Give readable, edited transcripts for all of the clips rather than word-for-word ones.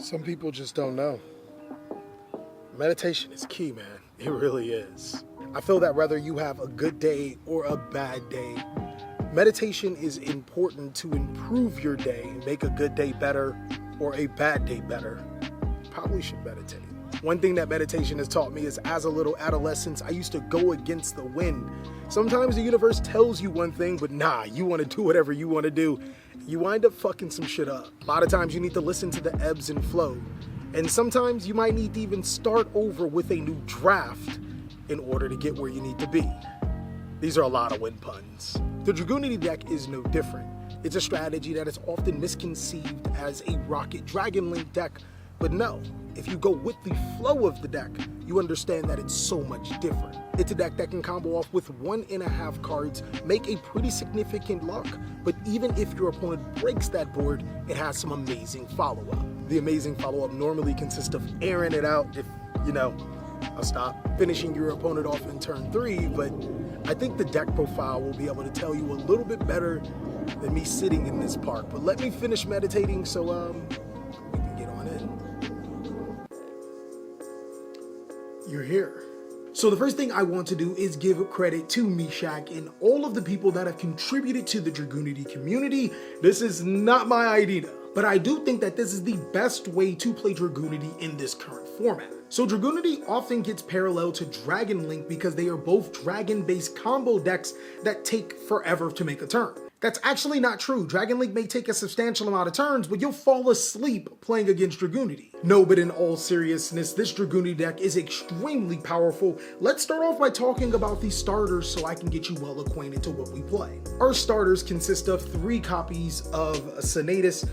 Some people just don't know. Meditation is key, man. It really is. I feel that whether you have a good day or a bad day, meditation is important to improve your day, make a good day better or a bad day better. Probably should meditate. One thing that meditation has taught me is as a little adolescent, I used to go against the wind. Sometimes the universe tells you one thing, but nah, you want to do whatever you want to do. You wind up fucking some shit up. A lot of times you need to listen to the ebbs and flow. And sometimes you might need to even start over with a new draft in order to get where you need to be. These are a lot of wind puns. The Dragunity deck is no different. It's a strategy that is often misconceived as a Rocket Dragon Link deck, but no, if you go with the flow of the deck, you understand that it's so much different. It's a deck that can combo off with 1.5 cards, make a pretty significant luck, but even if your opponent breaks that board, it has some amazing follow-up. The amazing follow-up normally consists of airing it out if, I'll stop, finishing your opponent off in turn 3, but I think the deck profile will be able to tell you a little bit better than me sitting in this park. But let me finish meditating so we can get on in. You're here. So the first thing I want to do is give credit to Meshach and all of the people that have contributed to the Dragunity community. This is not my idea, but I do think that this is the best way to play Dragunity in this current format. So Dragunity often gets parallel to Dragon Link because they are both dragon-based combo decks that take forever to make a turn. That's actually not true. Dragon Link may take a substantial amount of turns, but you'll fall asleep playing against Dragunity. No, but in all seriousness, this Dragunity deck is extremely powerful. Let's start off by talking about the starters so I can get you well acquainted to what we play. Our starters consist of 3 copies of Senatus,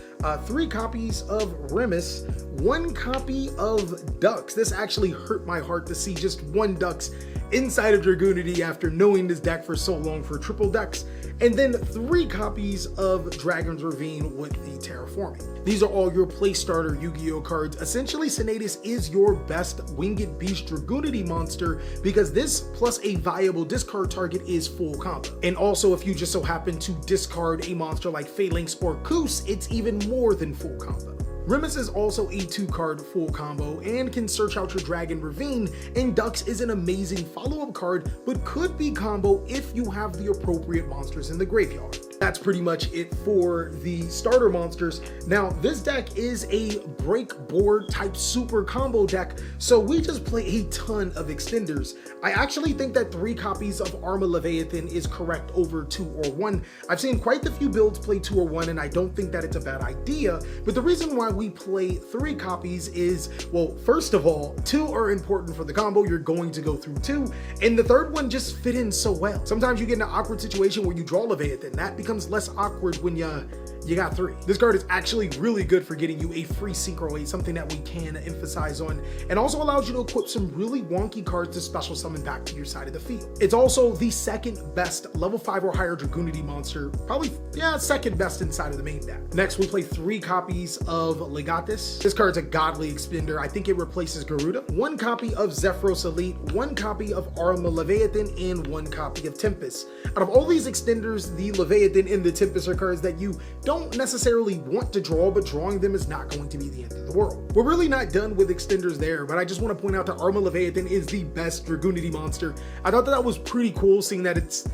3 copies of Remus, 1 copy of Dux. This actually hurt my heart to see just 1 Dux inside of Dragunity after knowing this deck for so long for triple decks, and then 3 copies of Dragon's Ravine with the Terraforming. These are all your play starter Yu-Gi-Oh cards. Essentially, Senatus is your best Winged Beast Dragunity monster because this plus a viable discard target is full combo. And also, if you just so happen to discard a monster like Phalanx or Koos, it's even more than full combo. Remus is also a 2-card full combo and can search out your Dragon Ravine, and Dux is an amazing follow-up card, but could be combo if you have the appropriate monsters in the graveyard. That's pretty much it for the starter monsters. Now, this deck is a break board type super combo deck, so we just play a ton of extenders. I actually think that 3 copies of Arma Leviathan is correct over 2 or 1. I've seen quite a few builds play 2 or 1, and I don't think that it's a bad idea, but the reason why we play 3 copies is, well, first of all, 2 are important for the combo. You're going to go through 2, and the 3rd one just fit in so well. Sometimes you get in an awkward situation where you draw Leviathan. That becomes less awkward when you got 3. This card is actually really good for getting you a free Synchro 8, something that we can emphasize on, and also allows you to equip some really wonky cards to special summon back to your side of the field. It's also the 2nd best level 5 or higher Dragunity monster, probably, 2nd best inside of the main deck. Next, we play 3 copies of Legatus. This card's a godly expender. I think it replaces Garuda. 1 copy of Zephyros Elite, 1 copy of Arma Leviathan, and 1 copy of Tempest. Out of all these extenders, the Leviathan and the Tempest are cards that you don't necessarily want to draw, but drawing them is not going to be the end of the world. We're really not done with extenders there, but I just want to point out that Arma Leviathan is the best Dragunity monster. I thought that was pretty cool, seeing that it's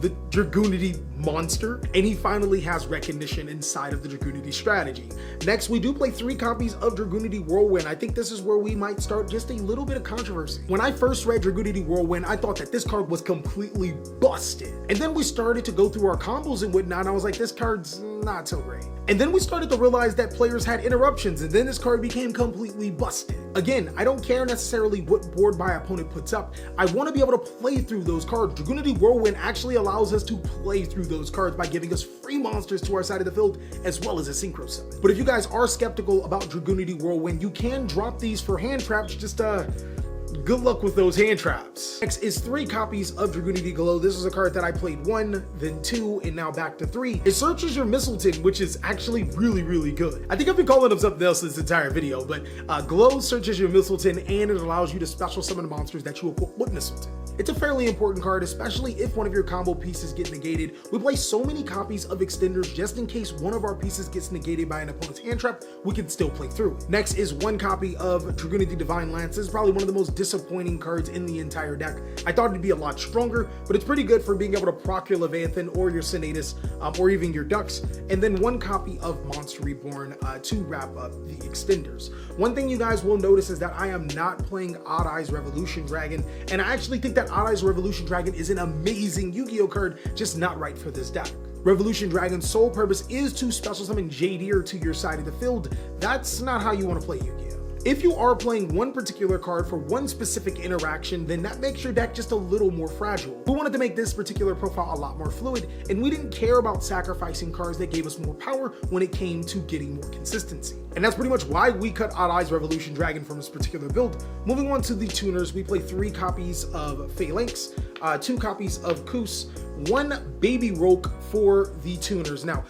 the Dragunity monster, and he finally has recognition inside of the Dragunity strategy. Next, we do play 3 copies of Dragunity Whirlwind. I think this is where we might start just a little bit of controversy. When I first read Dragunity Whirlwind, I thought that this card was completely busted. And then we started to go through our combos and whatnot, and I was like, this card's not so great. And then we started to realize that players had interruptions, and then this card became completely busted. Again, I don't care necessarily what board my opponent puts up. I want to be able to play through those cards. Dragunity Whirlwind actually allows us to play through those cards by giving us free monsters to our side of the field, as well as a Synchro summon. But if you guys are skeptical about Dragunity Whirlwind, you can drop these for hand traps. Just good luck with those hand traps. Next is 3 copies of Dragunity Glow. This is a card that I played 1, then 2, and now back to 3. It searches your Mistleton, which is actually really, really good. I think I've been calling him something else this entire video, but Glow searches your Mistleton, and it allows you to special summon monsters that you equip with Mistleton. It's a fairly important card, especially if one of your combo pieces get negated. We play so many copies of extenders just in case one of our pieces gets negated by an opponent's hand trap, we can still play through it. Next is one copy of Dragunity Divine Lance. This is probably one of the most disappointing cards in the entire deck. I thought it'd be a lot stronger, but it's pretty good for being able to proc your Levanthan or your Senatus, or even your Ducks. And then one copy of Monster Reborn to wrap up the extenders. One thing you guys will notice is that I am not playing Odd Eyes Revolution Dragon, and I actually think that Odd Eyes Revolution Dragon is an amazing Yu-Gi-Oh card, just not right for this deck. Revolution Dragon's sole purpose is to special summon Jadeer to your side of the field. That's not how you want to play Yu-Gi-Oh! If you are playing one particular card for one specific interaction, then that makes your deck just a little more fragile. We wanted to make this particular profile a lot more fluid, and we didn't care about sacrificing cards that gave us more power when it came to getting more consistency. And that's pretty much why we cut Odd Eyes Revolution Dragon from this particular build. Moving on to the tuners, we play 3 copies of Phalanx, 2 copies of Koos, 1 Baby Roke for the tuners. Now,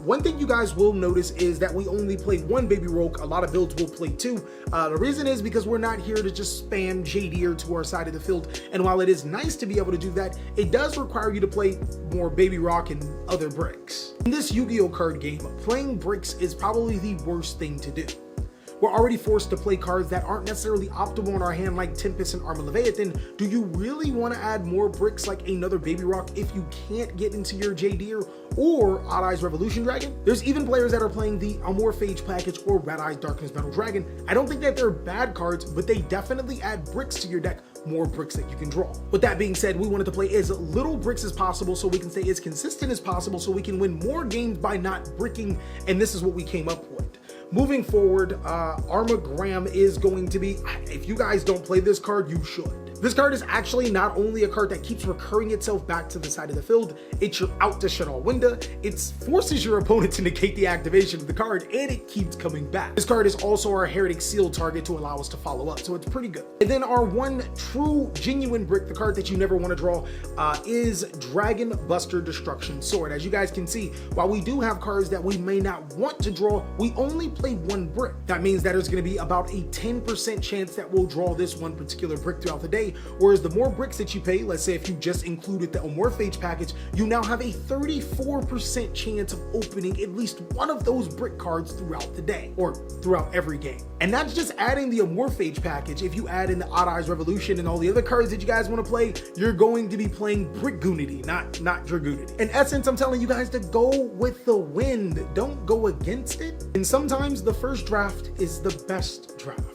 one thing you guys will notice is that we only play 1 Baby Roke. A lot of builds will play 2. The reason is because we're not here to just spam Jadeer to our side of the field. And while it is nice to be able to do that, it does require you to play more Baby Rock and other bricks. In this Yu-Gi-Oh card game, playing bricks is probably the worst thing to do. We're already forced to play cards that aren't necessarily optimal in our hand, like Tempest and Armor Leviathan. Do you really want to add more bricks like another Baby Rock if you can't get into your Jadeer or Odd Eyes Revolution Dragon? There's even players that are playing the Amorphage package or Red Eyes Darkness Metal Dragon. I don't think that they're bad cards, but they definitely add bricks to your deck, more bricks that you can draw. With that being said, we wanted to play as little bricks as possible so we can stay as consistent as possible so we can win more games by not bricking, and this is what we came up with. Moving forward, Armagram is going to be, if you guys don't play this card, you should. This card is actually not only a card that keeps recurring itself back to the side of the field, it's your out to shut all window, it forces your opponent to negate the activation of the card, and it keeps coming back. This card is also our Heretic Seal target to allow us to follow up, so it's pretty good. And then our one true, genuine brick, the card that you never want to draw, is Dragon Buster Destruction Sword. As you guys can see, while we do have cards that we may not want to draw, we only play 1 brick. That means that there's going to be about a 10% chance that we'll draw this one particular brick throughout the day. Whereas the more bricks that you pay, let's say if you just included the Amorphage package, you now have a 34% chance of opening at least one of those brick cards throughout the day, or throughout every game. And that's just adding the Amorphage package. If you add in the Odd Eyes Revolution and all the other cards that you guys want to play, you're going to be playing Brickgunity, not Dragunity. In essence, I'm telling you guys to go with the wind, don't go against it. And sometimes the first draft is the best draft.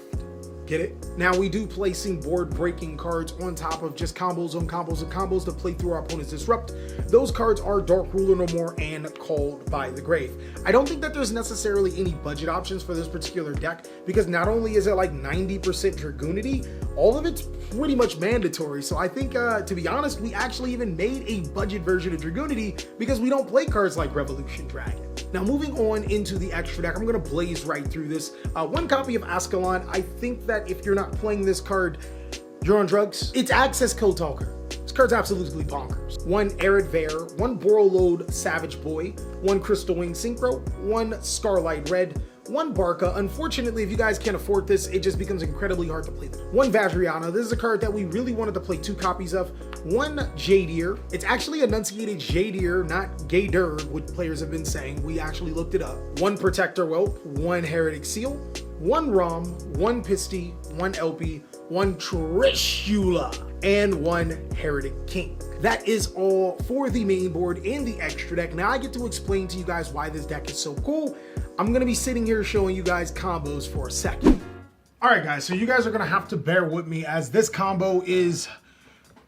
Get it? Now we do placing board breaking cards on top of just combos on combos and combos to play through our opponent's disrupt. Those cards are Dark Ruler No More and Called by the Grave. I don't think that there's necessarily any budget options for this particular deck because not only is it like 90% Dragunity, all of it's pretty much mandatory. So I think, to be honest, we actually even made a budget version of Dragunity because we don't play cards like Revolution Dragon. Now moving on into the extra deck, I'm going to blaze right through this. 1 copy of Ascalon. I think that if you're not playing this card, you're on drugs. It's Access Code Talker. This card's absolutely bonkers. 1 Arid Vare, 1 Borreload Savage Boy, 1 Crystal Wing Synchro, 1 Starlight Red, 1 Barca. Unfortunately, if you guys can't afford this, it just becomes incredibly hard to play them. 1 Vajriana. This is a card that we really wanted to play 2 copies of. 1 Jadeer. It's actually enunciated Jadeer, not Gader, what players have been saying. We actually looked it up. 1 Protector Whelp, 1 Heretic Seal, 1 Rom, 1 Pisty, 1 Elpie, 1 Trishula, and 1 Heretic King. That is all for the main board and the extra deck. Now I get to explain to you guys why this deck is so cool. I'm going to be sitting here showing you guys combos for a second. All right, guys, so you guys are going to have to bear with me as this combo is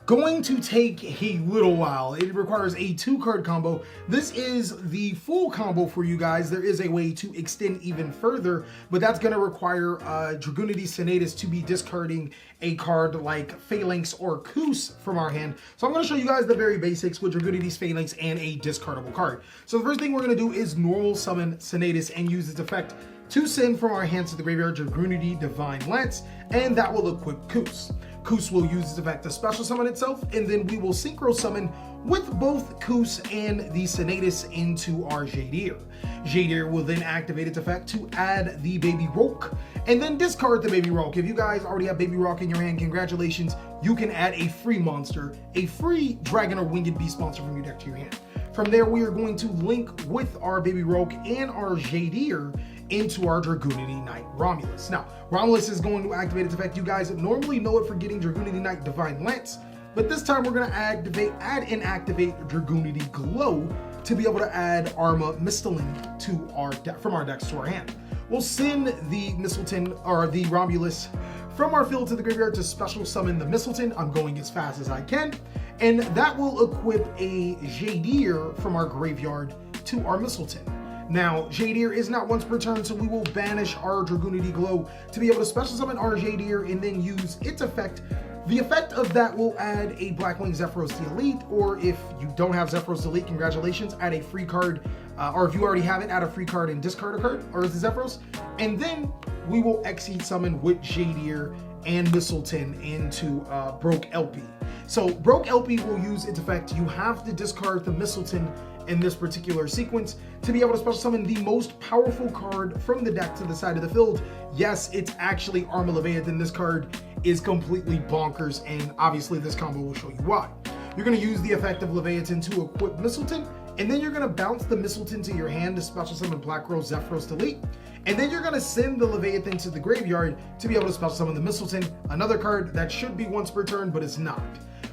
going to take a little while. It requires a 2-card combo. This is the full combo for you guys. There is a way to extend even further, but that's going to require Dragunity Senatus to be discarding a card like Phalanx or Koos from our hand. So I'm going to show you guys the very basics with Dragunity's Phalanx and a discardable card. So the first thing we're going to do is normal summon Senatus and use its effect to send from our hands to the graveyard Dragunity Divine Lance, and that will equip Koos. Koos will use its effect to special summon itself, and then we will synchro summon with both Koos and the Senatus into our Jadir. Jadir will then activate its effect to add the Baby Rock, and then discard the Baby Rock. If you guys already have Baby Rock in your hand, congratulations, you can add a free monster, a free dragon or winged beast monster from your deck to your hand. From there, we are going to link with our Baby Rock and our Jadir into our Dragunity Knight Romulus. Now, Romulus is going to activate its effect. You guys normally know it for getting Dragunity Knight Divine Lance, but this time we're going to add and activate Dragunity Glow to be able to add Arma Mistling to our from our decks to our hand. We'll send the Mistleton or the Romulus from our field to the graveyard to special summon the Mistleton. I'm going as fast as I can, and that will equip a Jadir from our graveyard to our Mistleton. Now, Jadir is not once per turn, so we will banish our Dragunity Glow to be able to special summon our Jadir and then use its effect. The effect of that will add a Blackwing Zephyros to Elite, or if you don't have Zephyros to Elite, congratulations, add a free card, or if you already have it, add a free card and discard a card, or the Zephyros, and then we will Exceed summon with Jadir and Mistleton into Broke LP. So Broke LP will use its effect. You have to discard the Mistleton in this particular sequence to be able to special summon the most powerful card from the deck to the side of the field. Yes, it's actually Arma Leviathan. This card is completely bonkers, and obviously this combo will show you why. You're going to use the effect of Leviathan to equip Mistleton, and then you're going to bounce the Mistleton to your hand to special summon Black Rose Zephyros Delete, and then you're going to send the Leviathan to the graveyard to be able to special summon the Mistleton, another card that should be once per turn, but it's not.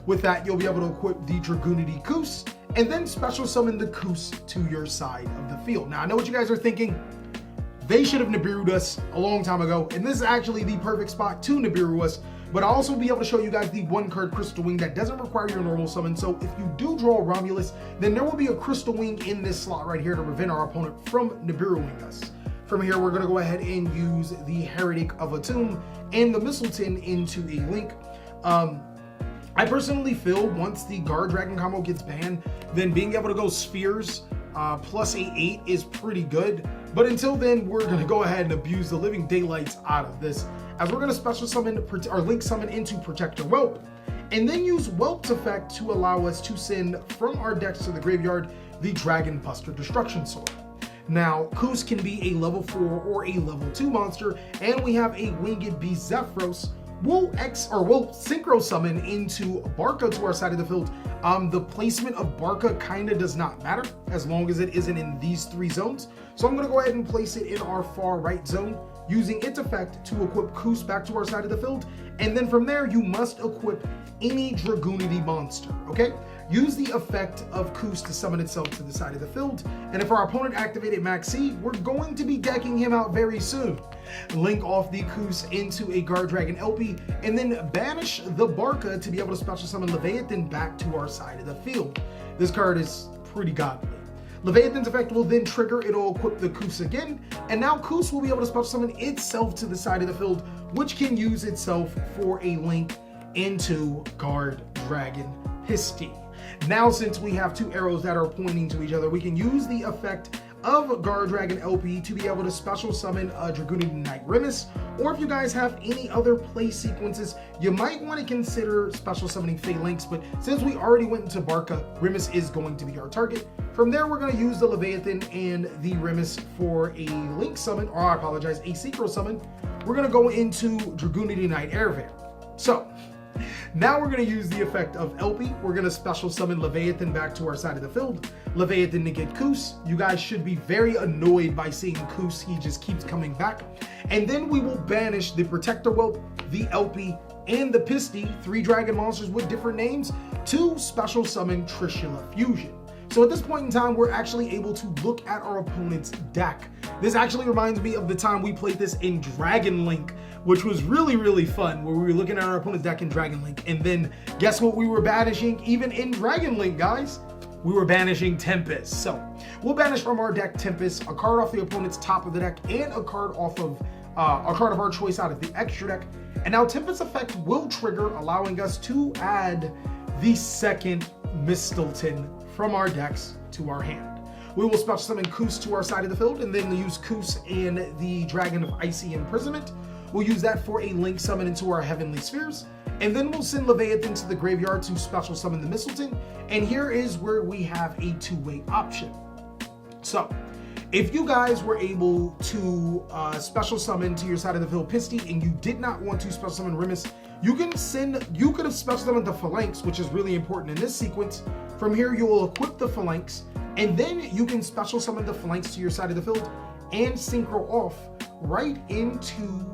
With that, you'll be able to equip the Dragunity Koos, and then special summon the Koos to your side of the field. Now, I know what you guys are thinking. They should have Nibiru'd us a long time ago, and this is actually the perfect spot to Nibiru us, but I'll also be able to show you guys the one card Crystal Wing that doesn't require your normal summon. So if you do draw Romulus, then there will be a Crystal Wing in this slot right here to prevent our opponent from Nibiruing us. From here, we're going to go ahead and use the Heretic of Atum and the Mistleton into a link. I personally feel once the Guard Dragon combo gets banned, then being able to go Spheres plus a 8 is pretty good. But until then, we're going to go ahead and abuse the living daylights out of this, as we're going to special summon or link summon into Protector Whelp, and then use Whelp's effect to allow us to send from our decks to the graveyard the Dragon Buster Destruction Sword. Now, Koos can be a level 4 or a level 2 monster, and we have a Winged Beast Zephyros. We'll synchro summon into Barca to our side of the field. The placement of Barca kind of does not matter as long as it isn't in these 3 zones. So I'm going to go ahead and place it in our far right zone, using its effect to equip Koos back to our side of the field. And then from there, you must equip any Dragunity monster, okay? Use the effect of Koos to summon itself to the side of the field. And if our opponent activated Maxi, we're going to be decking him out very soon. Link off the Koos into a Guard Dragon LP, and then banish the Barca to be able to special summon Leviathan back to our side of the field. This card is pretty godly. Leviathan's effect will then trigger, it'll equip the Koos again, and now Koos will be able to special summon itself to the side of the field, which can use itself for a link into Guard Dragon Pisty. Now, since we have 2 arrows that are pointing to each other, we can use the effect of Guard Dragon LP to be able to special summon a Dragunity Knight Remus, or if you guys have any other play sequences, you might want to consider special summoning Phalanx, but since we already went into Barca, Remus is going to be our target. From there, we're going to use the Leviathan and the Remus for a link summon, or I apologize, a synchro summon. We're going to go into Dragunity Knight Airvan. So, now we're going to use the effect of LP. We're going to special summon Leviathan back to our side of the field. Leviathan to get Koos. You guys should be very annoyed by seeing Koos. He just keeps coming back. And then we will banish the Protector Whelp, the LP, and the Pisty, 3 dragon monsters with different names, to special summon Trishula Fusion. So at this point in time, we're actually able to look at our opponent's deck. This actually reminds me of the time we played this in Dragon Link, which was really, really fun, where we were looking at our opponent's deck in Dragon Link. And then guess what we were banishing even in Dragon Link, guys? We were banishing Tempest. So we'll banish from our deck Tempest, a card off the opponent's top of the deck, and a card off of a card of our choice out of the extra deck. And now Tempest effect will trigger, allowing us to add the second Mistleton from our decks to our hand. We will special summon Koos to our side of the field, and then use Koos and the Dragon of Icy Imprisonment. We'll use that for a link summon into our Heavenly Spheres, And then we'll send Leviathan to the graveyard to special summon the Mistleton. And here is where we have a two-way option. So, if you guys were able to special summon to your side of the field Pisty and you did not want to special summon Rimus, you could have special summoned the Phalanx, which is really important in this sequence. From here, you will equip the Phalanx, and then you can special summon the Phalanx to your side of the field and synchro off right into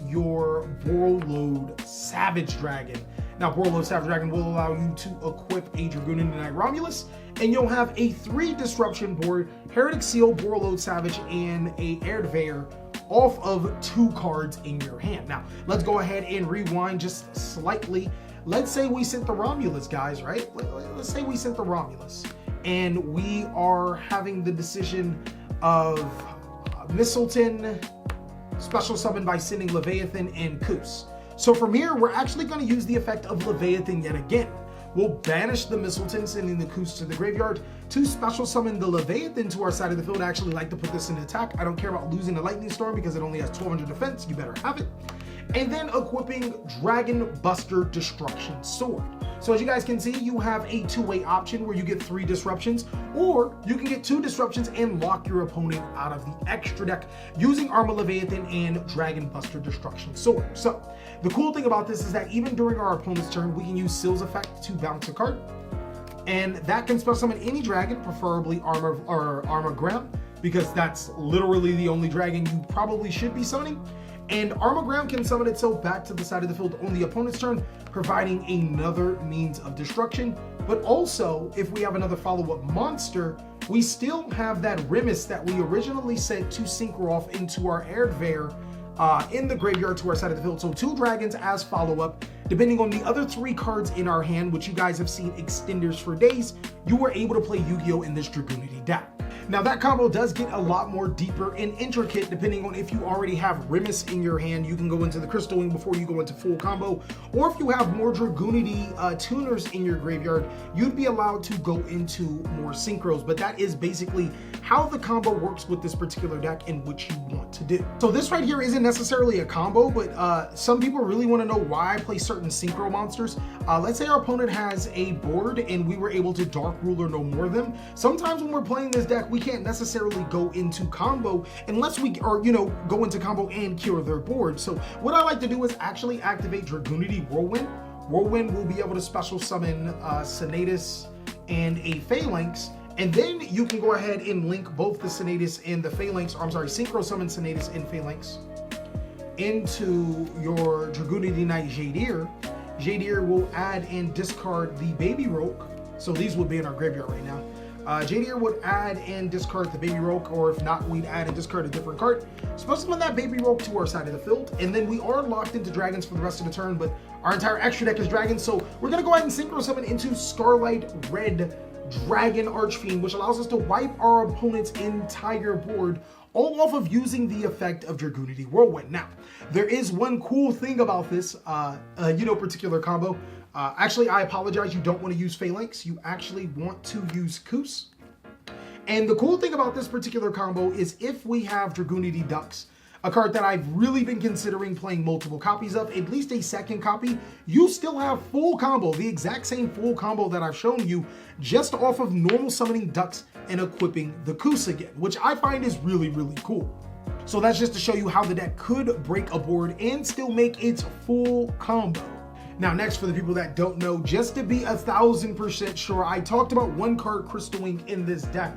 your Borreload Savage Dragon. Now, Borreload Savage Dragon will allow you to equip a Dragunity Knight Romulus, and you'll have a 3 disruption board, Heretic Seal, Borreload Savage, and a Erdveir off of 2 cards in your hand. Now, let's go ahead and rewind just slightly. Let's say we sent the Romulus, guys, right? Let's say we sent the Romulus, and we are having the decision of Mistleton, special summon by sending Leviathan and Koos. So from here, we're actually going to use the effect of Leviathan yet again. We'll banish the Mistleton, sending the Koos to the graveyard to special summon the Leviathan to our side of the field. I actually like to put this in attack. I don't care about losing the Lightning Storm because it only has 1200 defense. You better have it. And then equipping Dragon Buster Destruction Sword. So as you guys can see, you have a two-way option where you get 3 disruptions, or you can get 2 disruptions and lock your opponent out of the extra deck using Armor Leviathan and Dragon Buster Destruction Sword. So the cool thing about this is that even during our opponent's turn, we can use Seal's effect to bounce a card, and that can special summon any dragon, preferably Armor Graham, because that's literally the only dragon you probably should be summoning. And Armor Graham can summon itself back to the side of the field on the opponent's turn, providing another means of destruction. But also, if we have another follow-up monster, we still have that Rimus that we originally sent to synchro off into our Erdveir in the graveyard to our side of the field. So 2 dragons as follow-up. Depending on the other 3 cards in our hand, which you guys have seen extenders for days, you were able to play Yu-Gi-Oh! In this Dragunity deck. Now that combo does get a lot more deeper and intricate depending on if you already have Rimus in your hand. You can go into the Crystal Wing before you go into full combo, or if you have more Dragunity tuners in your graveyard, you'd be allowed to go into more synchros. But that is basically how the combo works with this particular deck and what you want to do. So this right here isn't necessarily a combo, but some people really want to know why I play certain synchro monsters. Let's say our opponent has a board and we were able to Dark Ruler no more them. Sometimes when we're playing this deck, we can't necessarily go into combo unless we are, go into combo and cure their board. So what I like to do is actually activate Dragunity Whirlwind. Whirlwind will be able to special summon Senatus and a Phalanx, and then you can go ahead and link both the Senatus and the Phalanx, or I'm sorry, synchro summon Senatus and Phalanx into your Dragunity Knight Jadir. Jadir will add and discard the Baby Rogue. So these would be in our graveyard right now. Jadir would add and discard the Baby Rogue, or if not, we'd add and discard a different card. Special summon that Baby Rogue to our side of the field, and then we are locked into dragons for the rest of the turn, but our entire extra deck is dragons, so we're gonna go ahead and synchro summon into Starlight Red Dragon Archfiend, which allows us to wipe our opponent's entire board, all off of using the effect of Dragunity Whirlwind. Now, there is one cool thing about this, particular combo. Actually, I apologize, you don't want to use Phalanx, you actually want to use Koos. And the cool thing about this particular combo is if we have Dragunity Ducks, a card that I've really been considering playing multiple copies of, at least a second copy, you still have full combo, the exact same full combo that I've shown you, just off of normal summoning Ducks and equipping the Koos again, which I find is really, really cool. So that's just to show you how the deck could break a board and still make its full combo. Now, next, for the people that don't know, just to be 1000% sure, I talked about 1 card Crystal Wing in this deck.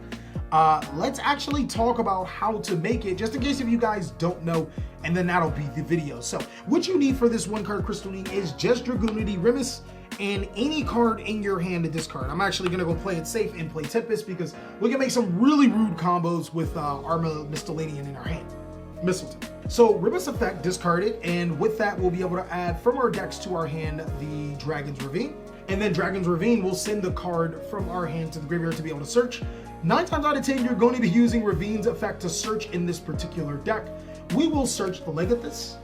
Let's actually talk about how to make it, just in case if you guys don't know, and then that'll be the video. So what you need for this 1 card Crystal Wing is just Dragunity Rimus and any card in your hand to discard. I'm actually gonna go play it safe and play Tempest because we can make some really rude combos with Armor Mistleton in our hand. Mistleton. So Rimus effect, discard it, and with that we'll be able to add from our decks to our hand the Dragon's Ravine, and then Dragon's Ravine will send the card from our hand to the graveyard to be able to search. 9 times out of 10 you're going to be using Ravine's effect to search in this particular deck. We will search the Legathus.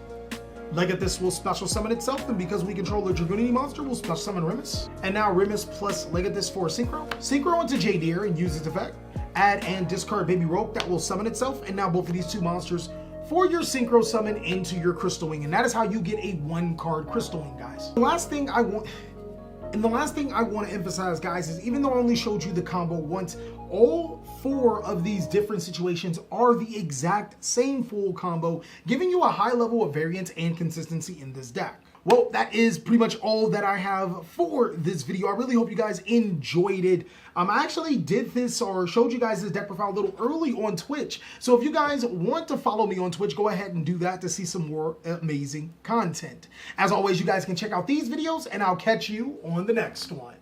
Legathus will special summon itself, and because we control the Dragunity monster, we'll special summon Rimus. And now Rimus plus Legathus for Synchro. Synchro into Jadir and use its effect. Add and discard Baby Rogue that will summon itself, and now both of these 2 monsters for your synchro summon into your crystal wing, and that is how you get a 1-card crystal wing, guys. The last thing I want to emphasize, guys, is even though I only showed you the combo once, all 4 of these different situations are the exact same full combo, giving you a high level of variance and consistency in this deck. Well, that is pretty much all that I have for this video. I really hope you guys enjoyed it. I actually did this or showed you guys this deck profile a little early on Twitch. So if you guys want to follow me on Twitch, go ahead and do that to see some more amazing content. As always, you guys can check out these videos, and I'll catch you on the next one.